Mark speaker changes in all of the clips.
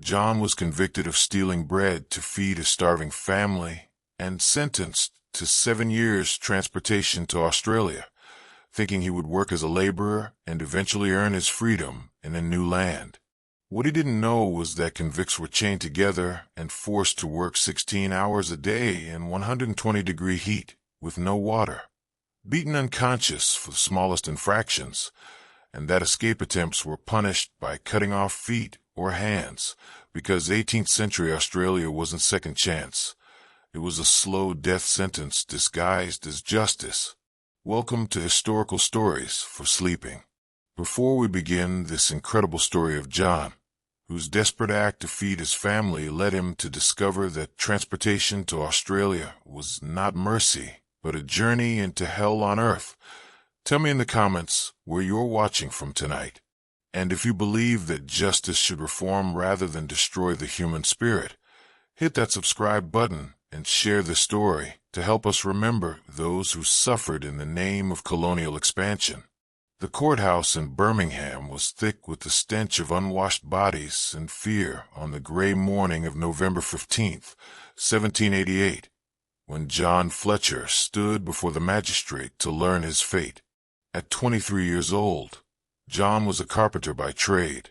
Speaker 1: John was convicted of stealing bread to feed a starving family and sentenced to 7 years transportation to Australia, thinking he would work as a laborer and eventually earn his freedom in a new land. What he didn't know was that convicts were chained together and forced to work 16 hours a day in 120-degree heat with no water, beaten unconscious for the smallest infractions, and that escape attempts were punished by cutting off feet or hands, because 18th century Australia wasn't second chance. It was a slow death sentence disguised as justice. Welcome to Historical Stories for Sleeping. Before we begin this incredible story of John, whose desperate act to feed his family led him to discover that transportation to Australia was not mercy, but a journey into hell on earth, tell me in the comments where you're watching from tonight. And if you believe that justice should reform rather than destroy the human spirit, hit that subscribe button and share this story to help us remember those who suffered in the name of colonial expansion. The courthouse in Birmingham was thick with the stench of unwashed bodies and fear on the gray morning of November 15th, 1788, when John Fletcher stood before the magistrate to learn his fate. At 23 years old, John was a carpenter by trade,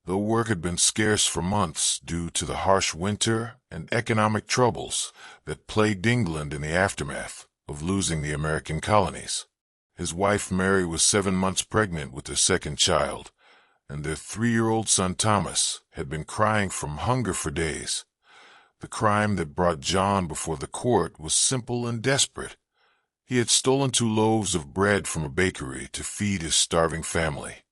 Speaker 1: though work had been scarce for months due to the harsh winter and economic troubles that plagued England in the aftermath of losing the American colonies. His wife Mary was 7 months pregnant with their second child, and their 3-year-old son Thomas had been crying from hunger for days. The crime that brought John before the court was simple and desperate. He had stolen 2 loaves of bread from a bakery to feed his starving family.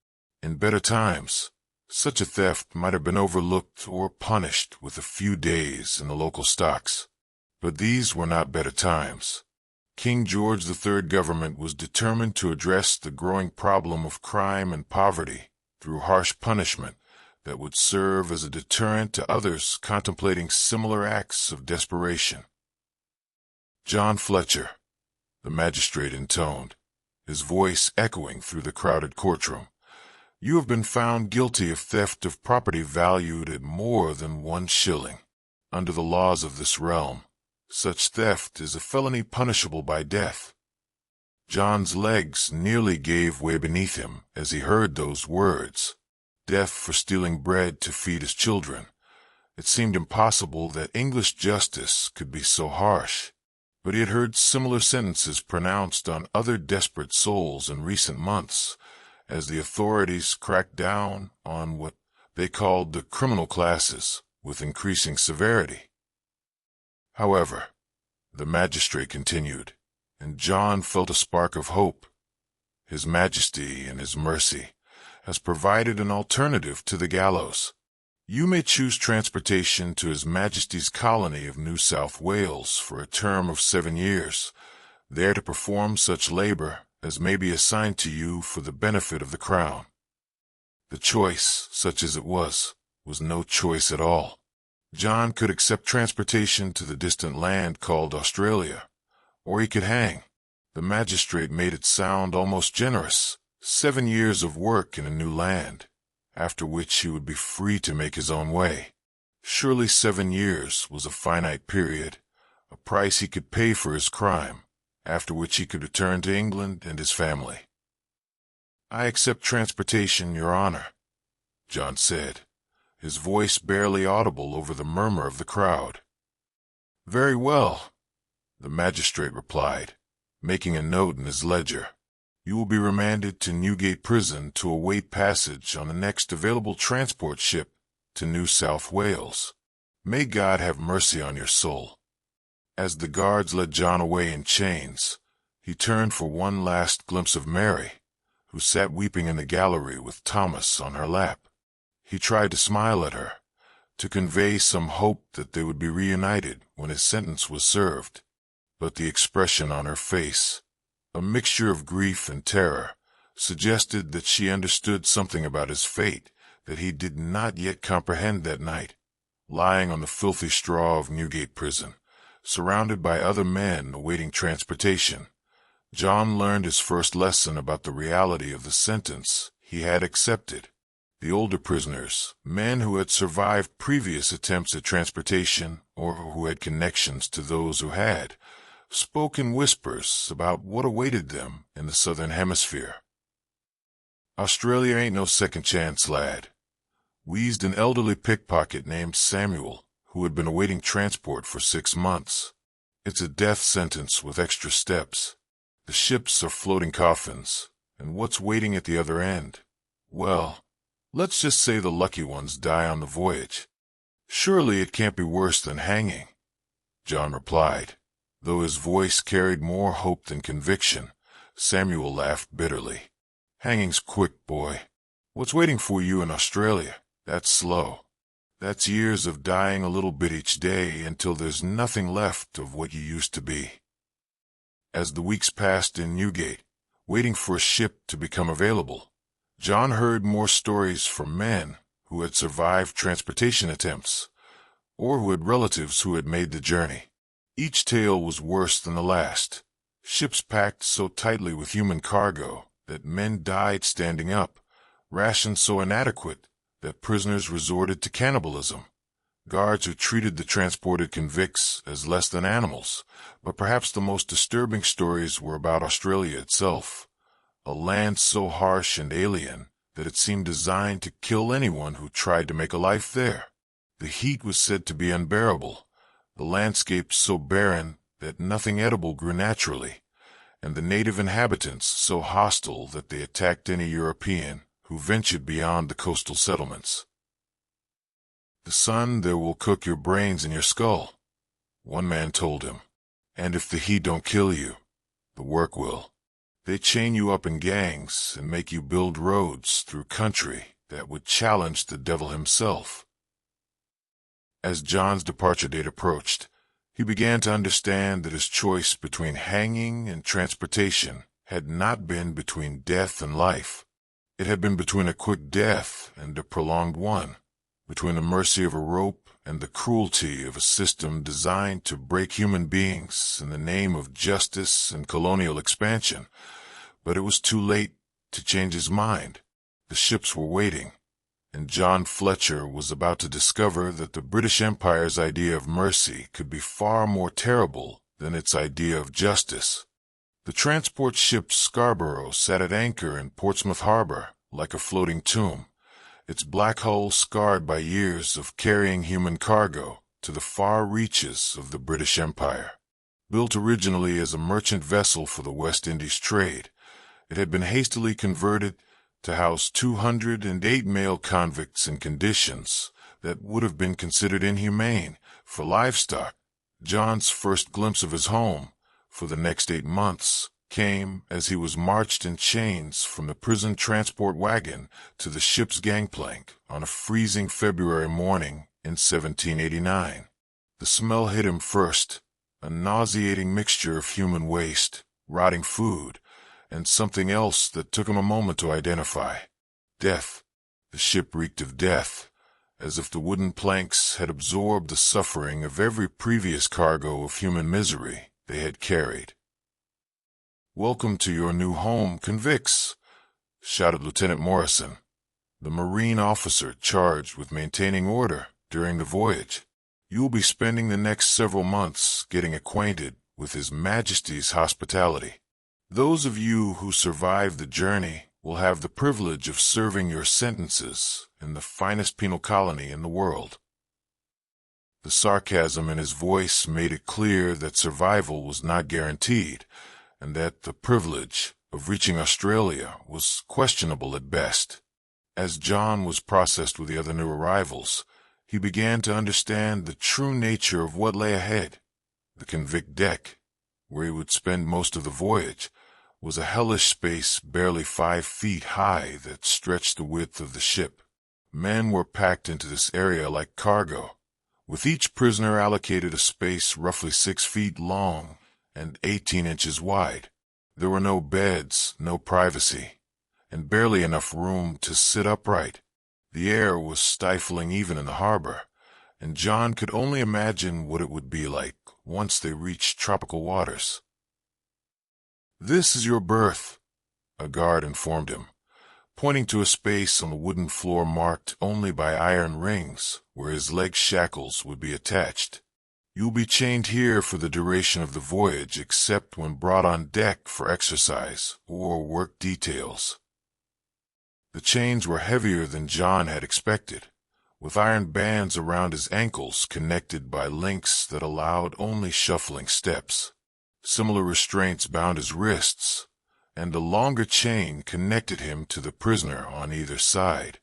Speaker 1: In better times, such a theft might have been overlooked or punished with a few days in the local stocks. But these were not better times. King George III government was determined to address the growing problem of crime and poverty through harsh punishment that would serve as a deterrent to others contemplating similar acts of desperation. John Fletcher, the magistrate intoned, his voice echoing through the crowded courtroom. You have been found guilty of theft of property valued at more than 1 shilling. Under the laws of this realm, such theft is a felony punishable by death. John's legs nearly gave way beneath him as he heard those words. Death for stealing bread to feed his children. It seemed impossible that English justice could be so harsh, but he had heard similar sentences pronounced on other desperate souls in recent months, as the authorities cracked down on what they called the criminal classes with increasing severity. However, the magistrate continued, and John felt a spark of hope. His Majesty, in his mercy, has provided an alternative to the gallows. You may choose transportation to His Majesty's colony of New South Wales for a term of 7 years, there to perform such labor as may be assigned to you for the benefit of the Crown. The choice, such as it was no choice at all. John could accept transportation to the distant land called Australia, or he could hang. The magistrate made it sound almost generous. 7 years of work in a new land, after which he would be free to make his own way. Surely 7 years was a finite period, a price he could pay for his crime, after which he could return to England and his family. I accept transportation, Your Honor, John said, his voice barely audible over the murmur of the crowd. Very well, the magistrate replied, making a note in his ledger. You will be remanded to Newgate Prison to await passage on the next available transport ship to New South Wales. May God have mercy on your soul. As the guards led John away in chains, he turned for one last glimpse of Mary, who sat weeping in the gallery with Thomas on her lap. He tried to smile at her, to convey some hope that they would be reunited when his sentence was served, but the expression on her face, a mixture of grief and terror, suggested that she understood something about his fate that he did not yet comprehend that night. Lying on the filthy straw of Newgate Prison, surrounded by other men awaiting transportation, John learned his first lesson about the reality of the sentence he had accepted. The older prisoners, men who had survived previous attempts at transportation or who had connections to those who had, spoke in whispers about what awaited them in the southern hemisphere. "Australia ain't no second chance, lad," wheezed an elderly pickpocket named Samuel, who had been awaiting transport for 6 months. "It's a death sentence with extra steps. The ships are floating coffins, and what's waiting at the other end? Well, let's just say the lucky ones die on the voyage. Surely it can't be worse than hanging," John replied. Though his voice carried more hope than conviction, Samuel laughed bitterly. "Hanging's quick, boy. What's waiting for you in Australia? That's slow. That's years of dying a little bit each day until there's nothing left of what you used to be." As the weeks passed in Newgate, waiting for a ship to become available, John heard more stories from men who had survived transportation attempts, or who had relatives who had made the journey. Each tale was worse than the last. Ships packed so tightly with human cargo that men died standing up, rations so inadequate that prisoners resorted to cannibalism, guards who treated the transported convicts as less than animals. But perhaps the most disturbing stories were about Australia itself, a land so harsh and alien that it seemed designed to kill anyone who tried to make a life there. The heat was said to be unbearable, the landscape so barren that nothing edible grew naturally, and the native inhabitants so hostile that they attacked any European who ventured beyond the coastal settlements. "The sun there will cook your brains and your skull," one man told him, "and if the heat don't kill you, the work will. They chain you up in gangs and make you build roads through country that would challenge the devil himself." As John's departure date approached, he began to understand that his choice between hanging and transportation had not been between death and life. It had been between a quick death and a prolonged one, between the mercy of a rope and the cruelty of a system designed to break human beings in the name of justice and colonial expansion. But it was too late to change his mind. The ships were waiting, and John Fletcher was about to discover that the British Empire's idea of mercy could be far more terrible than its idea of justice. The transport ship Scarborough sat at anchor in Portsmouth Harbor like a floating tomb, its black hull scarred by years of carrying human cargo to the far reaches of the British Empire. Built originally as a merchant vessel for the West Indies trade, it had been hastily converted to house 208 male convicts in conditions that would have been considered inhumane for livestock. John's first glimpse of his home for the next 8 months came as he was marched in chains from the prison transport wagon to the ship's gangplank on a freezing February morning in 1789. The smell hit him first, a nauseating mixture of human waste, rotting food, and something else that took him a moment to identify. Death. The ship reeked of death, as if the wooden planks had absorbed the suffering of every previous cargo of human misery they had carried. "Welcome to your new home, convicts," shouted Lieutenant Morrison, the Marine officer charged with maintaining order during the voyage. "You will be spending the next several months getting acquainted with His Majesty's hospitality. Those of you who survive the journey will have the privilege of serving your sentences in the finest penal colony in the world." The sarcasm in his voice made it clear that survival was not guaranteed, and that the privilege of reaching Australia was questionable at best. As John was processed with the other new arrivals, he began to understand the true nature of what lay ahead. The convict deck, where he would spend most of the voyage, was a hellish space barely 5 feet high that stretched the width of the ship. Men were packed into this area like cargo, with each prisoner allocated a space roughly 6 feet long and 18 inches wide. There were no beds, no privacy, and barely enough room to sit upright. The air was stifling even in the harbor, and John could only imagine what it would be like once they reached tropical waters. "This is your berth," a guard informed him, pointing to a space on the wooden floor marked only by iron rings, where his leg shackles would be attached. "You'll be chained here for the duration of the voyage except when brought on deck for exercise or work details." The chains were heavier than John had expected, with iron bands around his ankles connected by links that allowed only shuffling steps. Similar restraints bound his wrists, and a longer chain connected him to the prisoner on either side.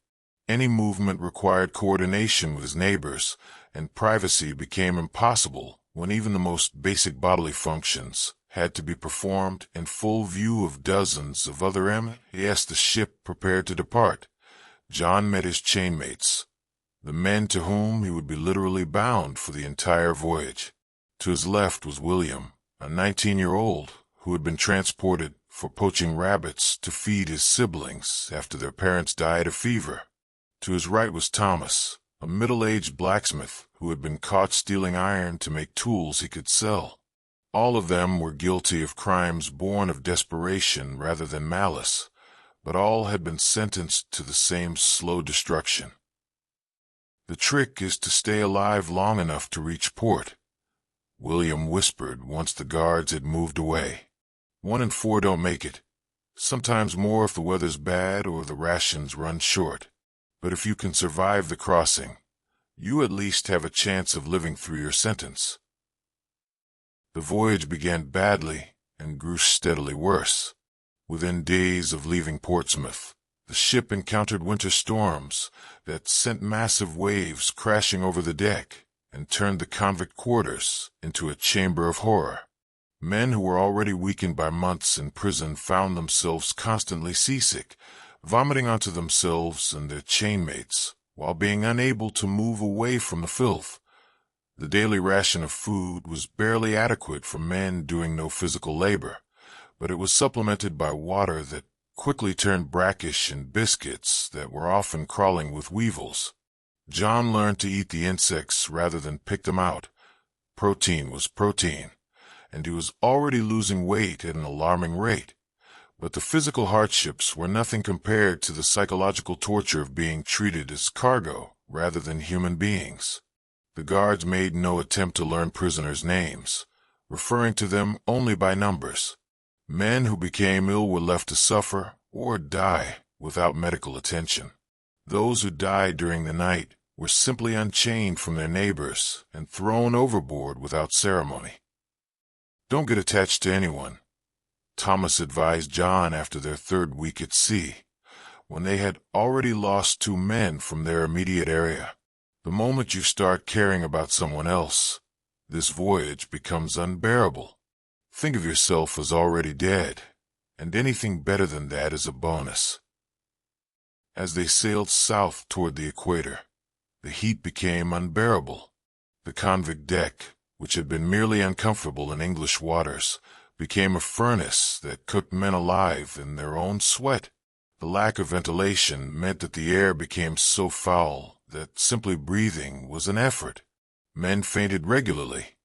Speaker 1: Any movement required coordination with his neighbors, and privacy became impossible when even the most basic bodily functions had to be performed in full view of dozens of other men. As the ship prepared to depart, John met his chainmates, the men to whom he would be literally bound for the entire voyage. To his left was William, a 19-year-old who had been transported for poaching rabbits to feed his siblings after their parents died of fever. To his right was Thomas, a middle-aged blacksmith who had been caught stealing iron to make tools he could sell. All of them were guilty of crimes born of desperation rather than malice, but all had been sentenced to the same slow destruction. "The trick is to stay alive long enough to reach port," William whispered once the guards had moved away. "1 in 4 don't make it. Sometimes more if the weather's bad or the rations run short. But if you can survive the crossing, you at least have a chance of living through your sentence." The voyage began badly and grew steadily worse. Within days of leaving Portsmouth, the ship encountered winter storms that sent massive waves crashing over the deck and turned the convict quarters into a chamber of horror. Men who were already weakened by months in prison found themselves constantly seasick, vomiting onto themselves and their chainmates, while being unable to move away from the filth. The daily ration of food was barely adequate for men doing no physical labor, but it was supplemented by water that quickly turned brackish and biscuits that were often crawling with weevils. John learned to eat the insects rather than pick them out. Protein was protein, and he was already losing weight at an alarming rate. But the physical hardships were nothing compared to the psychological torture of being treated as cargo rather than human beings. The guards made no attempt to learn prisoners' names, referring to them only by numbers. Men who became ill were left to suffer or die without medical attention. Those who died during the night were simply unchained from their neighbors and thrown overboard without ceremony. "Don't get attached to anyone," Thomas advised John after their 3rd week at sea, when they had already lost 2 men from their immediate area. "The moment you start caring about someone else, this voyage becomes unbearable. Think of yourself as already dead, and anything better than that is a bonus." As they sailed south toward the equator, the heat became unbearable. The convict deck, which had been merely uncomfortable in English waters, became a furnace that cooked men alive in their own sweat. The lack of ventilation meant that the air became so foul that simply breathing was an effort. Men fainted regularly,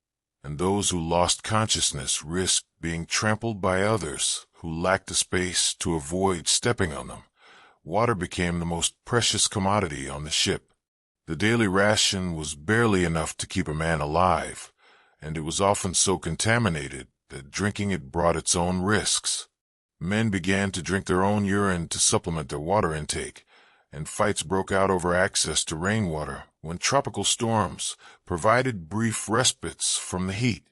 Speaker 1: and those who lost consciousness risked being trampled by others who lacked the space to avoid stepping on them. Water became the most precious commodity on the ship. The daily ration was barely enough to keep a man alive, and it was often so contaminated that drinking it brought its own risks. Men began to drink their own urine to supplement their water intake, and fights broke out over access to rainwater when tropical storms provided brief respites from the heat.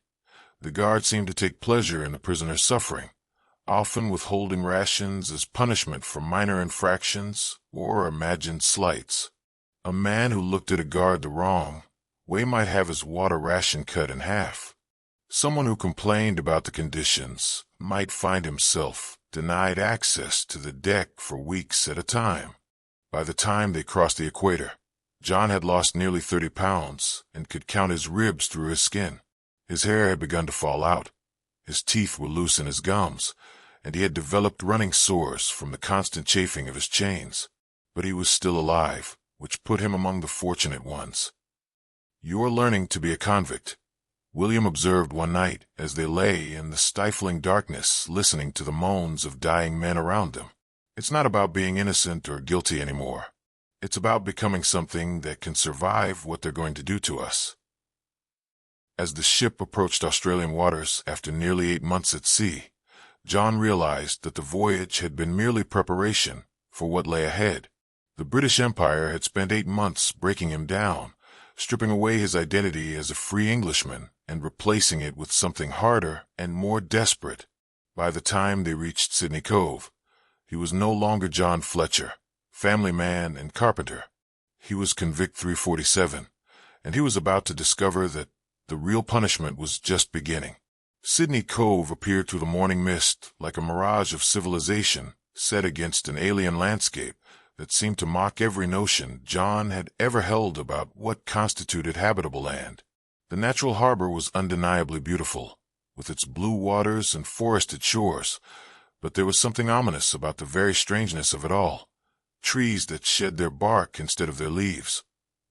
Speaker 1: The guards seemed to take pleasure in the prisoner's suffering, often withholding rations as punishment for minor infractions or imagined slights. A man who looked at a guard the wrong way might have his water ration cut in half. Someone who complained about the conditions might find himself denied access to the deck for weeks at a time. By the time they crossed the equator, John had lost nearly 30 pounds and could count his ribs through his skin. His hair had begun to fall out, his teeth were loose in his gums, and he had developed running sores from the constant chafing of his chains. But he was still alive, which put him among the fortunate ones. "You're learning to be a convict," William observed one night as they lay in the stifling darkness listening to the moans of dying men around them. It's not about being innocent or guilty anymore. It's about becoming something that can survive what they're going to do to us. As the ship approached Australian waters after nearly 8 months at sea, John realized that the voyage had been merely preparation for what lay ahead. The British Empire had spent 8 months breaking him down, stripping away his identity as a free Englishman and replacing it with something harder and more desperate. By the time they reached Sydney Cove, he was no longer John Fletcher, family man and carpenter. He was Convict 347, and he was about to discover that the real punishment was just beginning. Sydney Cove appeared through the morning mist like a mirage of civilization set against an alien landscape that seemed to mock every notion John had ever held about what constituted habitable land. The natural harbor was undeniably beautiful, with its blue waters and forested shores, but there was something ominous about the very strangeness of it all. Trees that shed their bark instead of their leaves,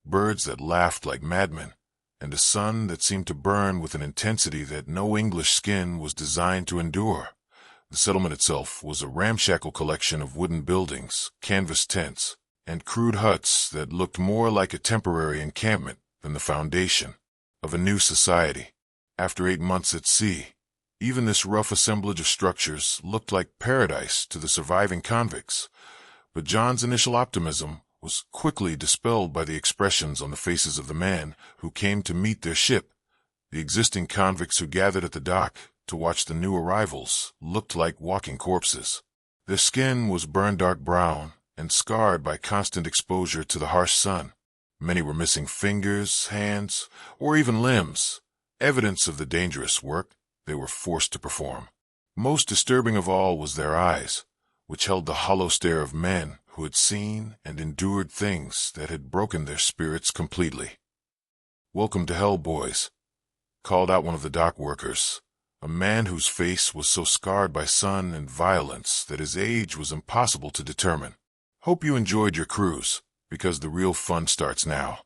Speaker 1: birds that laughed like madmen, and a sun that seemed to burn with an intensity that no English skin was designed to endure. The settlement itself was a ramshackle collection of wooden buildings, canvas tents, and crude huts that looked more like a temporary encampment than the foundation of a new society. After 8 months at sea, even this rough assemblage of structures looked like paradise to the surviving convicts. But John's initial optimism was quickly dispelled by the expressions on the faces of the men who came to meet their ship. The existing convicts who gathered at the dock to watch the new arrivals looked like walking corpses. Their skin was burned dark brown and scarred by constant exposure to the harsh sun. Many were missing fingers, hands, or even limbs, evidence of the dangerous work they were forced to perform. Most disturbing of all was their eyes, which held the hollow stare of men who had seen and endured things that had broken their spirits completely. "Welcome to hell, boys," called out one of the dock workers, a man whose face was so scarred by sun and violence that his age was impossible to determine. "Hope you enjoyed your cruise, because the real fun starts now."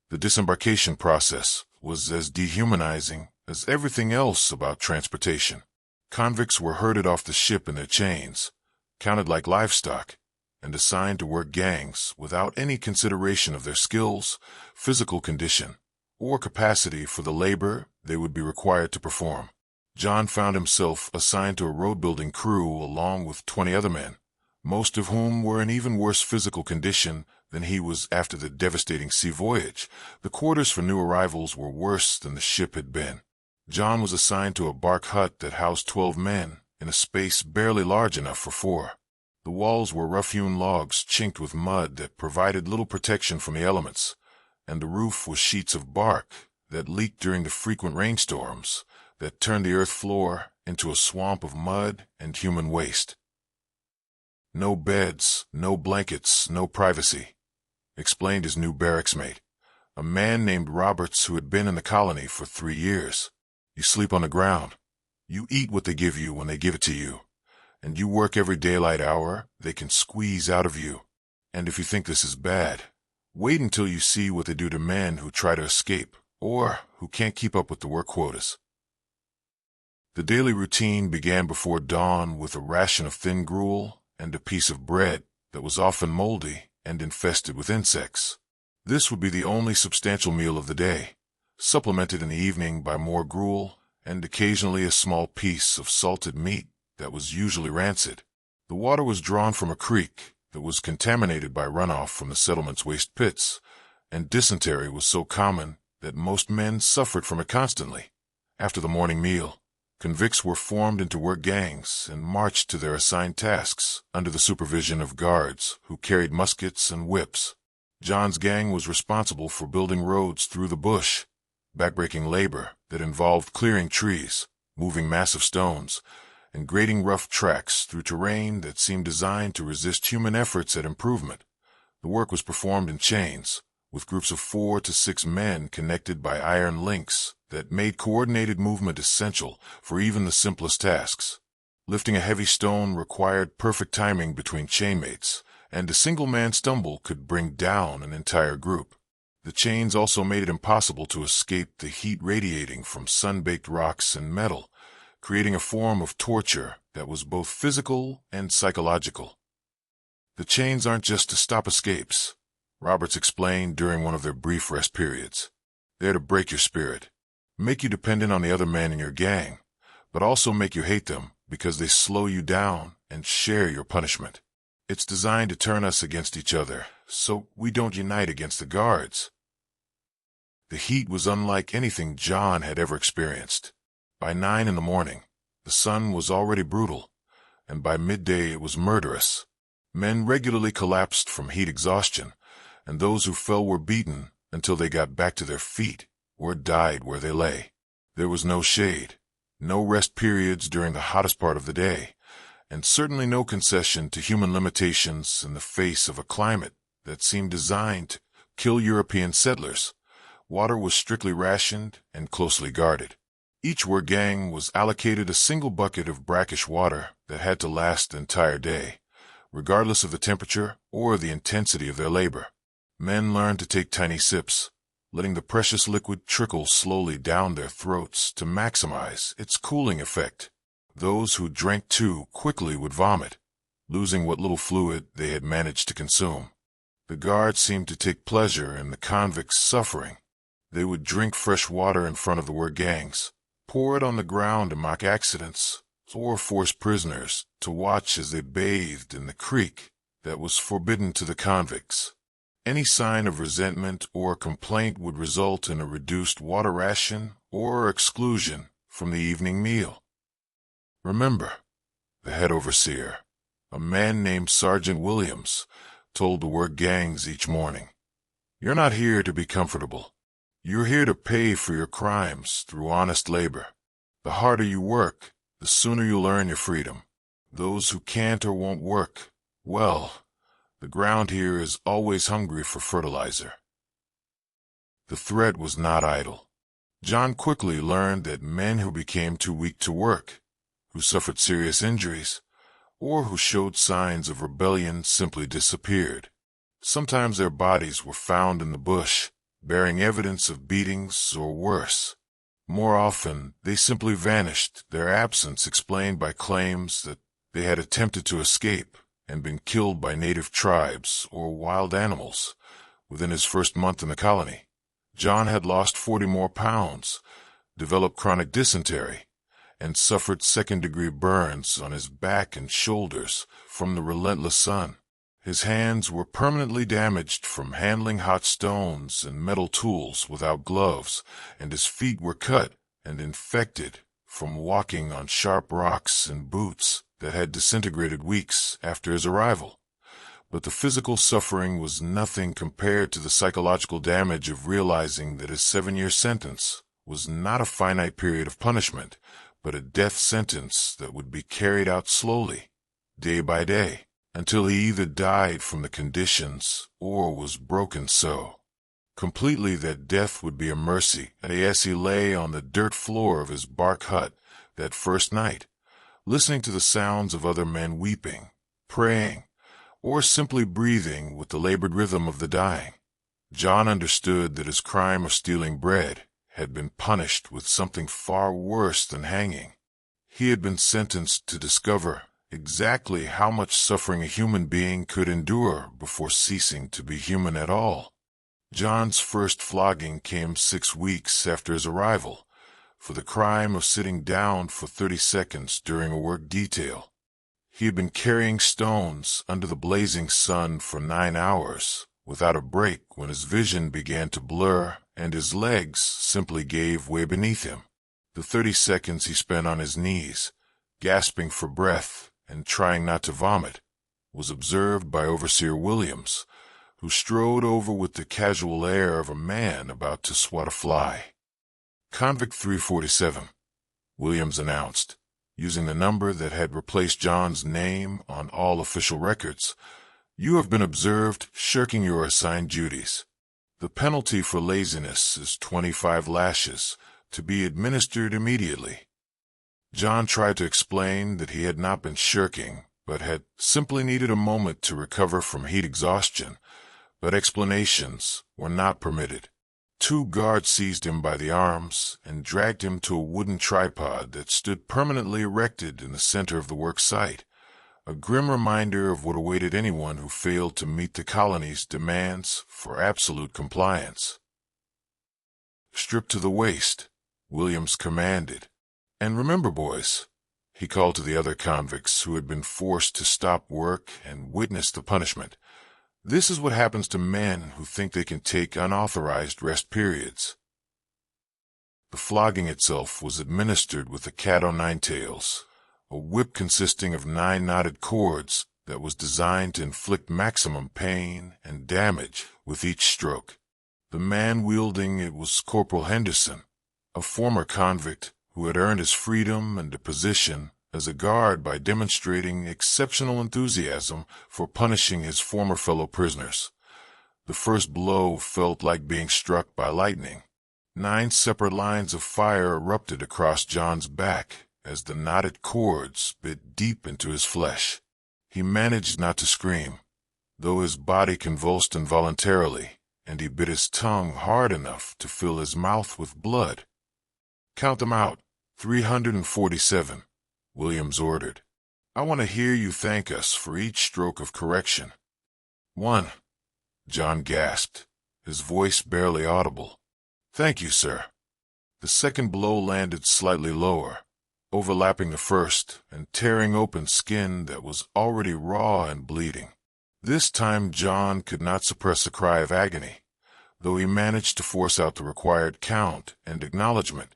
Speaker 1: The disembarkation process was as dehumanizing as everything else about transportation. Convicts were herded off the ship in their chains, counted like livestock, and assigned to work gangs without any consideration of their skills, physical condition, or capacity for the labor they would be required to perform. John found himself assigned to a road-building crew along with 20 other men, most of whom were in even worse physical condition than he was after the devastating sea voyage. The quarters for new arrivals were worse than the ship had been. John was assigned to a bark hut that housed 12 men in a space barely large enough for 4. The walls were rough-hewn logs chinked with mud that provided little protection from the elements, and the roof was sheets of bark that leaked during the frequent rainstorms that turned the earth floor into a swamp of mud and human waste. "No beds, no blankets, no privacy," explained his new barracks mate, a man named Roberts who had been in the colony for 3 years. "You sleep on the ground. You eat what they give you when they give it to you. And you work every daylight hour they can squeeze out of you. And if you think this is bad, wait until you see what they do to men who try to escape or who can't keep up with the work quotas." The daily routine began before dawn with a ration of thin gruel and a piece of bread that was often moldy and infested with insects. This would be the only substantial meal of the day, supplemented in the evening by more gruel and occasionally a small piece of salted meat that was usually rancid. The water was drawn from a creek that was contaminated by runoff from the settlement's waste pits, and dysentery was so common that most men suffered from it constantly. After the morning meal, convicts were formed into work gangs and marched to their assigned tasks under the supervision of guards who carried muskets and whips. John's gang was responsible for building roads through the bush, backbreaking labor that involved clearing trees, moving massive stones, and grading rough tracks through terrain that seemed designed to resist human efforts at improvement. The work was performed in chains, with groups of 4 to 6 men connected by iron links that made coordinated movement essential for even the simplest tasks. Lifting a heavy stone required perfect timing between chainmates, and a single man's stumble could bring down an entire group. The chains also made it impossible to escape the heat radiating from sun-baked rocks and metal, creating a form of torture that was both physical and psychological. The chains aren't just to stop escapes, Roberts explained during one of their brief rest periods. They're to break your spirit, make you dependent on the other men in your gang, but also make you hate them because they slow you down and share your punishment. It's designed to turn us against each other, so we don't unite against the guards. The heat was unlike anything John had ever experienced. By 9 in the morning, the sun was already brutal, and by midday it was murderous. Men regularly collapsed from heat exhaustion, and those who fell were beaten until they got back to their feet or died where they lay. There was no shade, no rest periods during the hottest part of the day, and certainly no concession to human limitations in the face of a climate that seemed designed to kill European settlers. Water was strictly rationed and closely guarded. Each work gang was allocated a single bucket of brackish water that had to last the entire day, regardless of the temperature or the intensity of their labor. Men learned to take tiny sips, letting the precious liquid trickle slowly down their throats to maximize its cooling effect. Those who drank too quickly would vomit, losing what little fluid they had managed to consume. The guards seemed to take pleasure in the convicts' suffering. They would drink fresh water in front of the work gangs, pour it on the ground to mock accidents, or force prisoners to watch as they bathed in the creek that was forbidden to the convicts. Any sign of resentment or complaint would result in a reduced water ration or exclusion from the evening meal. Remember, the head overseer, a man named Sergeant Williams, told the work gangs each morning, "You're not here to be comfortable. You're here to pay for your crimes through honest labor. The harder you work, the sooner you'll earn your freedom. Those who can't or won't work, well, the ground here is always hungry for fertilizer." The threat was not idle. John quickly learned that men who became too weak to work, who suffered serious injuries, or who showed signs of rebellion simply disappeared. Sometimes their bodies were found in the bush, bearing evidence of beatings or worse. More often, they simply vanished, their absence explained by claims that they had attempted to escape and been killed by native tribes or wild animals. Within his first month in the colony, John had lost 40 more pounds, developed chronic dysentery, and suffered second-degree burns on his back and shoulders from the relentless sun. His hands were permanently damaged from handling hot stones and metal tools without gloves, and his feet were cut and infected from walking on sharp rocks in boots that had disintegrated weeks after his arrival. But the physical suffering was nothing compared to the psychological damage of realizing that his 7-year sentence was not a finite period of punishment, but a death sentence that would be carried out slowly, day by day, until he either died from the conditions or was broken so completely that death would be a mercy as he lay on the dirt floor of his bark hut that first night, listening to the sounds of other men weeping, praying, or simply breathing with the labored rhythm of the dying. John understood that his crime of stealing bread had been punished with something far worse than hanging. He had been sentenced to discover exactly how much suffering a human being could endure before ceasing to be human at all. John's first flogging came 6 weeks after his arrival, for the crime of sitting down for 30 seconds during a work detail. He had been carrying stones under the blazing sun for 9 hours without a break when his vision began to blur and his legs simply gave way beneath him. The 30 seconds he spent on his knees, gasping for breath and trying not to vomit, was observed by Overseer Williams, who strode over with the casual air of a man about to swat a fly. "Convict 347, Williams announced, using the number that had replaced John's name on all official records. "You have been observed shirking your assigned duties. The penalty for laziness is 25 lashes, to be administered immediately." John tried to explain that he had not been shirking, but had simply needed a moment to recover from heat exhaustion, but explanations were not permitted. 2 guards seized him by the arms and dragged him to a wooden tripod that stood permanently erected in the center of the work site, a grim reminder of what awaited anyone who failed to meet the colony's demands for absolute compliance. "Stripped to the waist," Williams commanded. "And remember, boys," he called to the other convicts who had been forced to stop work and witness the punishment, "this is what happens to men who think they can take unauthorized rest periods." The flogging itself was administered with a cat-o'-nine-tails, a whip consisting of 9 knotted cords that was designed to inflict maximum pain and damage with each stroke. The man wielding it was Corporal Henderson, a former convict who had earned his freedom and a position as a guard by demonstrating exceptional enthusiasm for punishing his former fellow prisoners. The first blow felt like being struck by lightning. 9 separate lines of fire erupted across John's back as the knotted cords bit deep into his flesh. He managed not to scream, though his body convulsed involuntarily, and he bit his tongue hard enough to fill his mouth with blood. "Count them out, 347, Williams ordered. "I want to hear you thank us for each stroke of correction." "1," John gasped, his voice barely audible. "Thank you, sir." The second blow landed slightly lower, overlapping the first and tearing open skin that was already raw and bleeding. This time John could not suppress a cry of agony, though he managed to force out the required count and acknowledgement.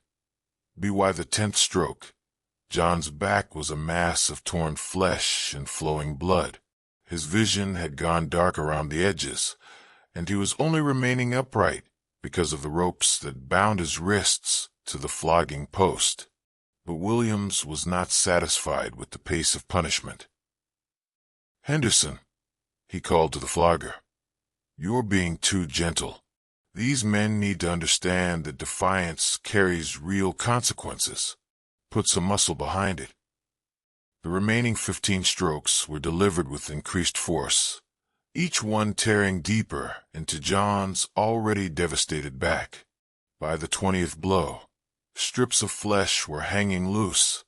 Speaker 1: By the 10th stroke, John's back was a mass of torn flesh and flowing blood. His vision had gone dark around the edges, and he was only remaining upright because of the ropes that bound his wrists to the flogging post. But Williams was not satisfied with the pace of punishment. "Henderson," he called to the flogger, "you're being too gentle. These men need to understand that defiance carries real consequences. Put some muscle behind it." The remaining 15 strokes were delivered with increased force, each one tearing deeper into John's already devastated back. By the 20th blow, strips of flesh were hanging loose,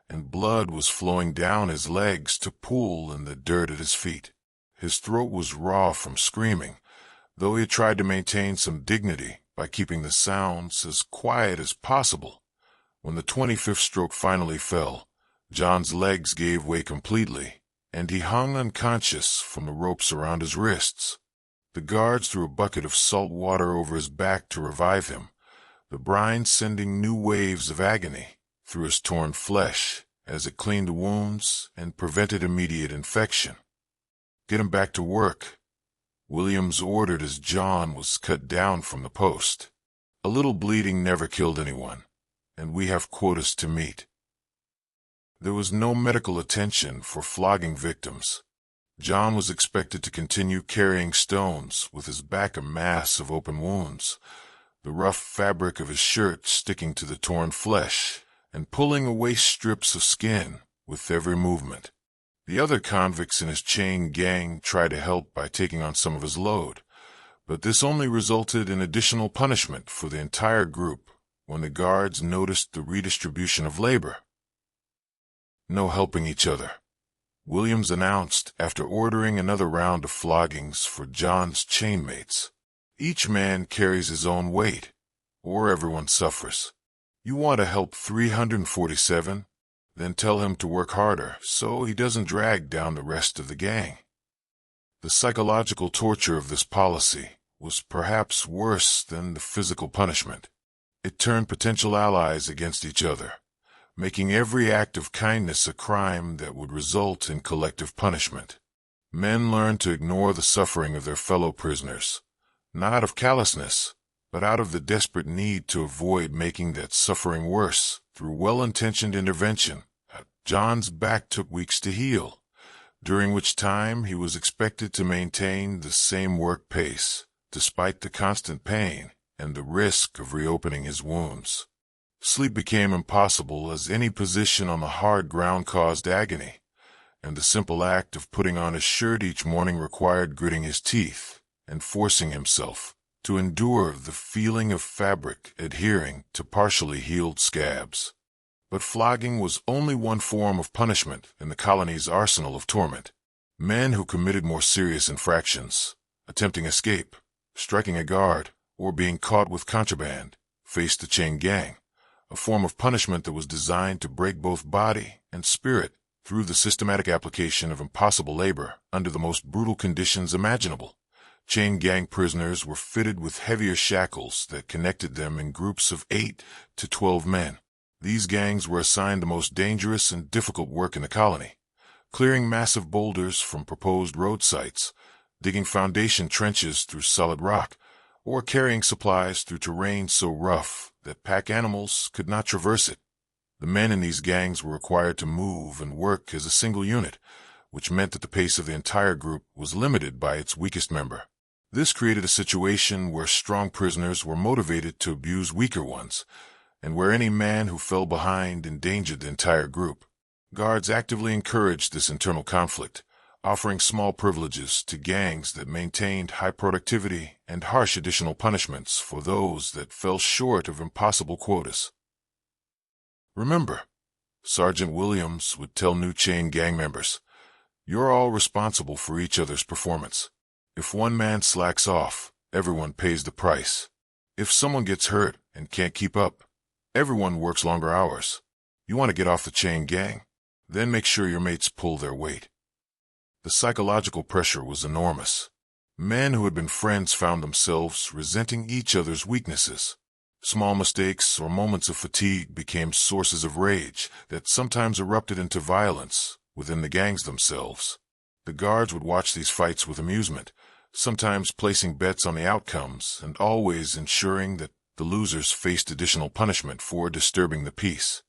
Speaker 1: and blood was flowing down his legs to pool in the dirt at his feet. His throat was raw from screaming, though he tried to maintain some dignity by keeping the sounds as quiet as possible. When the 25th stroke finally fell, John's legs gave way completely, and he hung unconscious from the ropes around his wrists. The guards threw a bucket of salt water over his back to revive him, the brine sending new waves of agony through his torn flesh as it cleaned the wounds and prevented immediate infection. "Get him back to work," Williams ordered as John was cut down from the post. "A little bleeding never killed anyone, and we have quotas to meet." There was no medical attention for flogging victims. John was expected to continue carrying stones with his back a mass of open wounds, the rough fabric of his shirt sticking to the torn flesh and pulling away strips of skin with every movement. The other convicts in his chain gang tried to help by taking on some of his load, but this only resulted in additional punishment for the entire group when the guards noticed the redistribution of labor. "No helping each other," Williams announced after ordering another round of floggings for John's chainmates. "Each man carries his own weight, or everyone suffers. You want to help 347? Then tell him to work harder so he doesn't drag down the rest of the gang." The psychological torture of this policy was perhaps worse than the physical punishment. It turned potential allies against each other, making every act of kindness a crime that would result in collective punishment. Men learned to ignore the suffering of their fellow prisoners, not out of callousness, but out of the desperate need to avoid making that suffering worse through well-intentioned intervention. John's back took weeks to heal, during which time he was expected to maintain the same work pace, despite the constant pain and the risk of reopening his wounds. Sleep became impossible as any position on the hard ground caused agony, and the simple act of putting on his shirt each morning required gritting his teeth and forcing himself to endure the feeling of fabric adhering to partially healed scabs. But flogging was only one form of punishment in the colony's arsenal of torment. Men who committed more serious infractions, attempting escape, striking a guard, or being caught with contraband, faced the chain gang, a form of punishment that was designed to break both body and spirit through the systematic application of impossible labor under the most brutal conditions imaginable. Chain gang prisoners were fitted with heavier shackles that connected them in groups of 8 to 12 men. These gangs were assigned the most dangerous and difficult work in the colony, clearing massive boulders from proposed road sites, digging foundation trenches through solid rock, or carrying supplies through terrain so rough that pack animals could not traverse it. The men in these gangs were required to move and work as a single unit, which meant that the pace of the entire group was limited by its weakest member. This created a situation where strong prisoners were motivated to abuse weaker ones, and where any man who fell behind endangered the entire group. Guards actively encouraged this internal conflict, offering small privileges to gangs that maintained high productivity and harsh additional punishments for those that fell short of impossible quotas. Remember, Sergeant Williams would tell new chain gang members, "You're all responsible for each other's performance. If one man slacks off, everyone pays the price. If someone gets hurt and can't keep up, everyone works longer hours. You want to get off the chain gang? Then make sure your mates pull their weight." The psychological pressure was enormous. Men who had been friends found themselves resenting each other's weaknesses. Small mistakes or moments of fatigue became sources of rage that sometimes erupted into violence within the gangs themselves. The guards would watch these fights with amusement, sometimes placing bets on the outcomes and always ensuring that the losers faced additional punishment for disturbing the peace.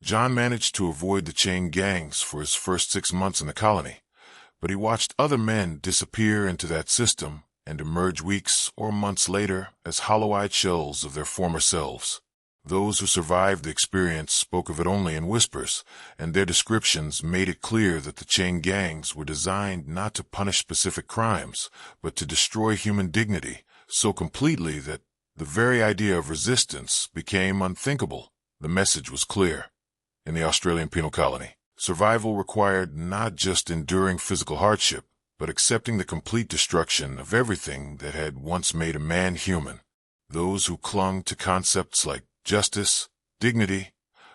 Speaker 1: John managed to avoid the chain gangs for his first 6 months in the colony, but he watched other men disappear into that system and emerge weeks or months later as hollow-eyed shells of their former selves. Those who survived the experience spoke of it only in whispers, and their descriptions made it clear that the chain gangs were designed not to punish specific crimes, but to destroy human dignity so completely that the very idea of resistance became unthinkable. The message was clear. In the Australian penal colony, survival required not just enduring physical hardship, but accepting the complete destruction of everything that had once made a man human. Those who clung to concepts like justice, dignity,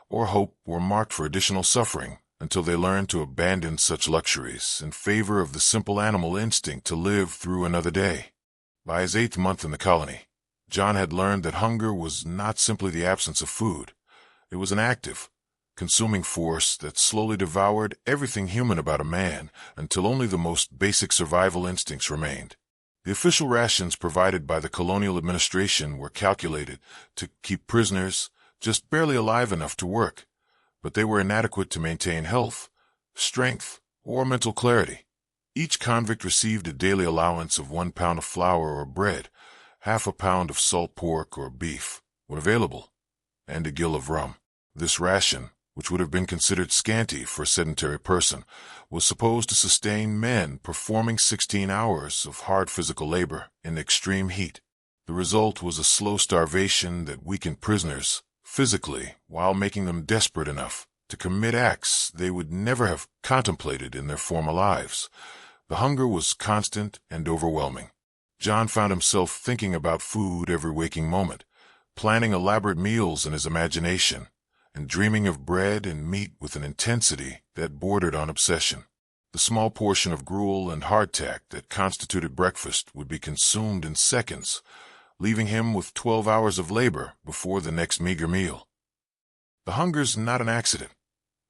Speaker 1: or hope were marked for additional suffering until they learned to abandon such luxuries in favor of the simple animal instinct to live through another day. By his 8th month in the colony, John had learned that hunger was not simply the absence of food. It was an active, consuming force that slowly devoured everything human about a man until only the most basic survival instincts remained. The official rations provided by the colonial administration were calculated to keep prisoners just barely alive enough to work, but they were inadequate to maintain health, strength, or mental clarity. Each convict received a daily allowance of 1 pound of flour or bread, half a pound of salt pork or beef, when available, and a gill of rum. This ration, which would have been considered scanty for a sedentary person, was supposed to sustain men performing 16 hours of hard physical labor in extreme heat. The result was a slow starvation that weakened prisoners physically while making them desperate enough to commit acts they would never have contemplated in their former lives. The hunger was constant and overwhelming. John found himself thinking about food every waking moment, planning elaborate meals in his imagination, and dreaming of bread and meat with an intensity that bordered on obsession. The small portion of gruel and hardtack that constituted breakfast would be consumed in seconds, leaving him with 12 hours of labor before the next meager meal. "The hunger's not an accident,"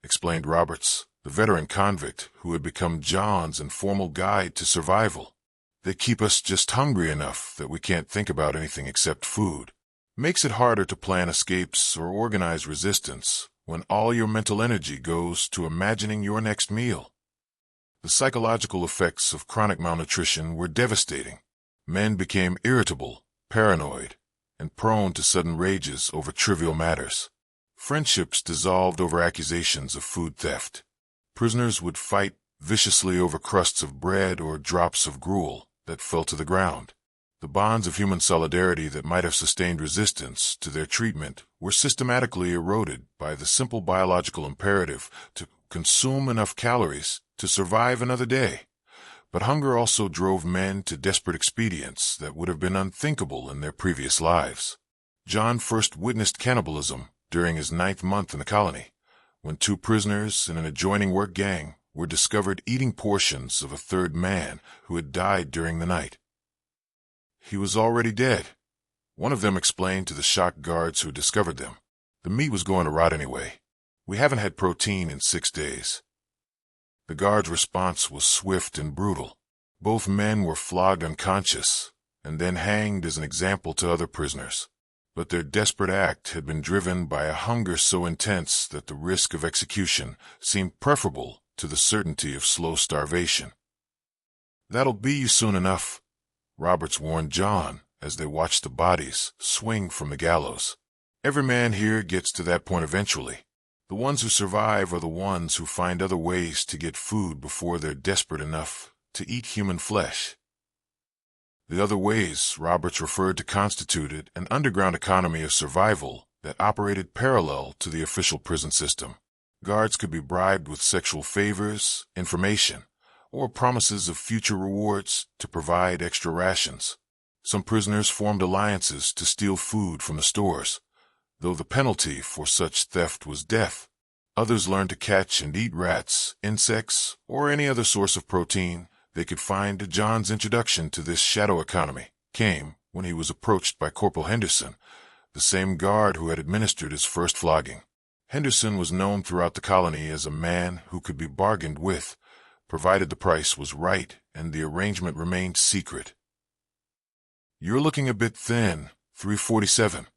Speaker 1: explained Roberts, the veteran convict who had become John's informal guide to survival. "They keep us just hungry enough that we can't think about anything except food. Makes it harder to plan escapes or organize resistance when all your mental energy goes to imagining your next meal." The psychological effects of chronic malnutrition were devastating. Men became irritable, paranoid, and prone to sudden rages over trivial matters. Friendships dissolved over accusations of food theft. Prisoners would fight viciously over crusts of bread or drops of gruel that fell to the ground. The bonds of human solidarity that might have sustained resistance to their treatment were systematically eroded by the simple biological imperative to consume enough calories to survive another day. But hunger also drove men to desperate expedients that would have been unthinkable in their previous lives. John first witnessed cannibalism during his 9th month in the colony, when 2 prisoners in an adjoining work gang were discovered eating portions of a 3rd man who had died during the night. He was already dead. One of them explained to the shocked guards who discovered them, "The meat was going to rot anyway. We haven't had protein in 6 days." The guard's response was swift and brutal. Both men were flogged unconscious and then hanged as an example to other prisoners. But their desperate act had been driven by a hunger so intense that the risk of execution seemed preferable to the certainty of slow starvation. "That'll be you soon enough," Roberts warned John as they watched the bodies swing from the gallows. "Every man here gets to that point eventually. The ones who survive are the ones who find other ways to get food before they're desperate enough to eat human flesh." The other ways Roberts referred to constituted an underground economy of survival that operated parallel to the official prison system. Guards could be bribed with sexual favors, information, or promises of future rewards to provide extra rations. Some prisoners formed alliances to steal food from the stores, though the penalty for such theft was death. Others learned to catch and eat rats, insects, or any other source of protein they could find. John's introduction to this shadow economy came when he was approached by Corporal Henderson, the same guard who had administered his first flogging. Henderson was known throughout the colony as a man who could be bargained with, provided the price was right and the arrangement remained secret. "You're looking a bit thin, 347,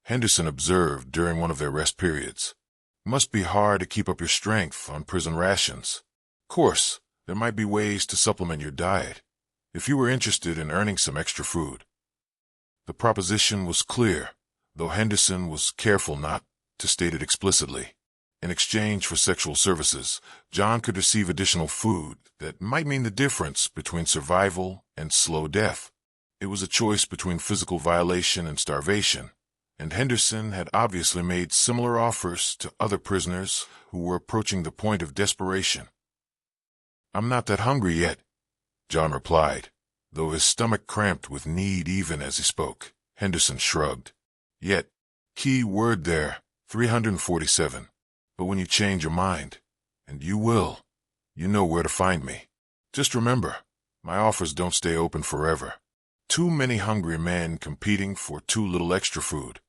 Speaker 1: Henderson observed during one of their rest periods. "Must be hard to keep up your strength on prison rations. Course, there might be ways to supplement your diet, if you were interested in earning some extra food." The proposition was clear, though Henderson was careful not to state it explicitly. In exchange for sexual services, John could receive additional food that might mean the difference between survival and slow death. It was a choice between physical violation and starvation, and Henderson had obviously made similar offers to other prisoners who were approaching the point of desperation. "I'm not that hungry yet," John replied, though his stomach cramped with need even as he spoke. Henderson shrugged. "Yet, key word there, 347. But when you change your mind, and you will, you know where to find me. Just remember, my offers don't stay open forever. Too many hungry men competing for too little extra food."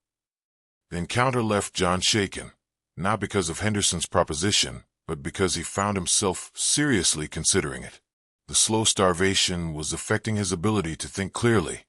Speaker 1: The encounter left John shaken, not because of Henderson's proposition, but because he found himself seriously considering it. The slow starvation was affecting his ability to think clearly,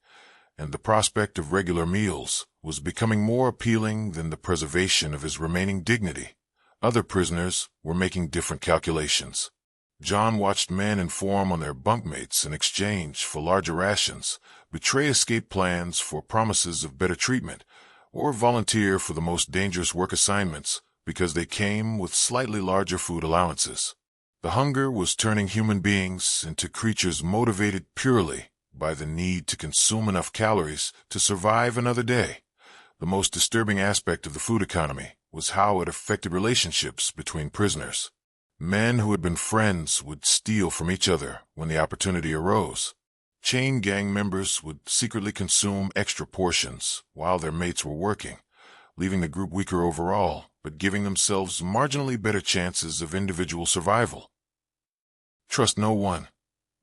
Speaker 1: and the prospect of regular meals was becoming more appealing than the preservation of his remaining dignity. Other prisoners were making different calculations. John watched men inform on their bunkmates in exchange for larger rations, betray escape plans for promises of better treatment, or volunteer for the most dangerous work assignments because they came with slightly larger food allowances. The hunger was turning human beings into creatures motivated purely by the need to consume enough calories to survive another day. The most disturbing aspect of the food economy was how it affected relationships between prisoners. Men who had been friends would steal from each other when the opportunity arose. Chain gang members would secretly consume extra portions while their mates were working, leaving the group weaker overall, but giving themselves marginally better chances of individual survival. "Trust no one,"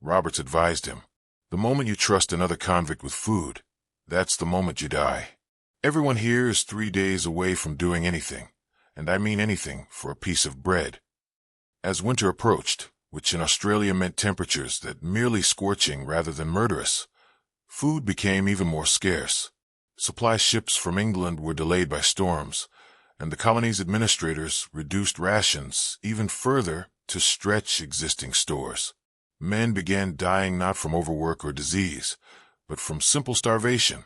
Speaker 1: Roberts advised him. "The moment you trust another convict with food, that's the moment you die. Everyone here is 3 days away from doing anything, and I mean anything, for a piece of bread." As winter approached, which in Australia meant temperatures that merely scorching rather than murderous, food became even more scarce. Supply ships from England were delayed by storms, and the colony's administrators reduced rations even further to stretch existing stores. Men began dying not from overwork or disease, but from simple starvation.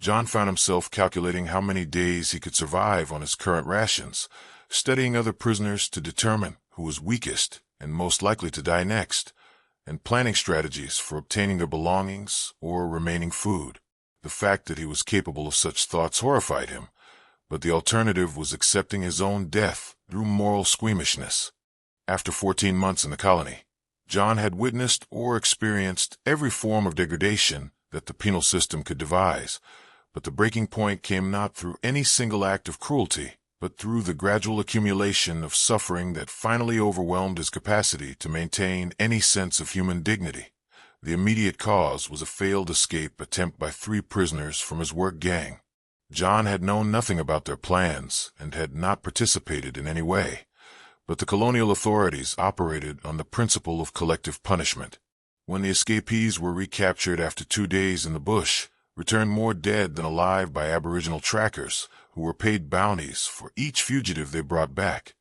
Speaker 1: John found himself calculating how many days he could survive on his current rations, studying other prisoners to determine who was weakest and most likely to die next, and planning strategies for obtaining their belongings or remaining food. The fact that he was capable of such thoughts horrified him, but the alternative was accepting his own death through moral squeamishness. After 14 months in the colony, John had witnessed or experienced every form of degradation that the penal system could devise, but the breaking point came not through any single act of cruelty, but through the gradual accumulation of suffering that finally overwhelmed his capacity to maintain any sense of human dignity. The immediate cause was a failed escape attempt by 3 prisoners from his work gang. John had known nothing about their plans and had not participated in any way, but the colonial authorities operated on the principle of collective punishment. When the escapees were recaptured after 2 days in the bush, returned more dead than alive by Aboriginal trackers, who were paid bounties for each fugitive they brought back,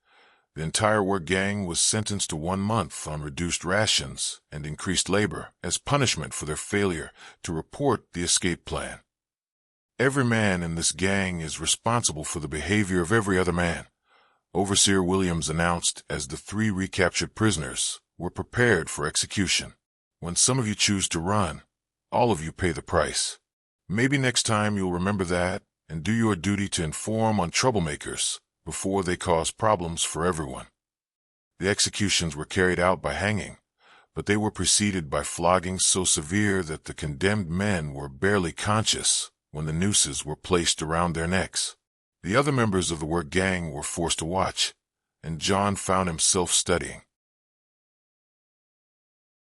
Speaker 1: the entire work gang was sentenced to 1 month on reduced rations and increased labor as punishment for their failure to report the escape plan. Every man in this gang is responsible for the behavior of every other man, Overseer Williams announced as the 3 recaptured prisoners were prepared for execution. When some of you choose to run, all of you pay the price. Maybe next time you'll remember that and do your duty to inform on troublemakers before they cause problems for everyone. The executions were carried out by hanging, but they were preceded by floggings so severe that the condemned men were barely conscious when the nooses were placed around their necks. The other members of the work gang were forced to watch, and John found himself studying.